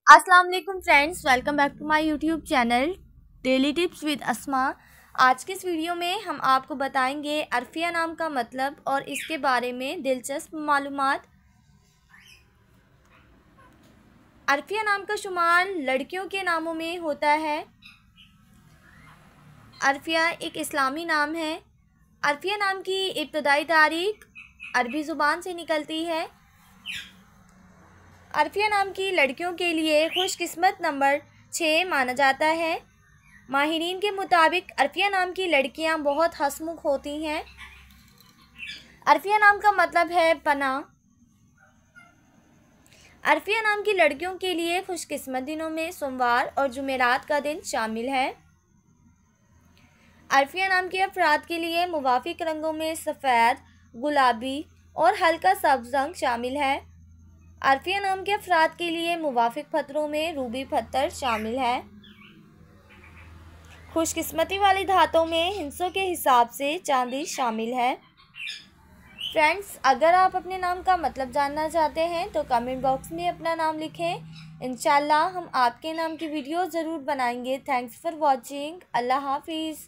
अस्सलाम वालेकुम friends, welcome back to my YouTube channel daily tips with Asma. आज की इस वीडियो में हम आपको बताएंगे अरफिया नाम का मतलब और इसके बारे में दिलचस्प मालूमात। अरफिया नाम का शुमार लड़कियों के नामों में होता है। अरफिया एक इस्लामी नाम है। अरफिया नाम की इब्तदाई तारीख अरबी ज़ुबान से निकलती है। अरफिया नाम की लड़कियों के लिए खुशकिस्मत नंबर 6 माना जाता है। माहिरीन के मुताबिक अरफिया नाम की लड़कियां बहुत हंसमुख होती हैं। अरफिया नाम का मतलब है पनाह। अरफिया नाम की लड़कियों के लिए खुशकिस्मत दिनों में सोमवार और जुमेरात का दिन शामिल है। अरफिया नाम के अफराद के लिए मुवाफिक रंगों में सफ़ेद, गुलाबी और हल्का सब्ज़ रंग शामिल है। अरफिया नाम के अफराद के लिए मुवाफिक पत्थरों में रूबी पत्थर शामिल है। खुशकिस्मती वाली धातों में हिस्सों के हिसाब से चांदी शामिल है। फ्रेंड्स, अगर आप अपने नाम का मतलब जानना चाहते हैं तो कमेंट बॉक्स में अपना नाम लिखें। इंशाल्लाह हम आपके नाम की वीडियो ज़रूर बनाएंगे। Thanks for watching. अल्लाह हाफिज़।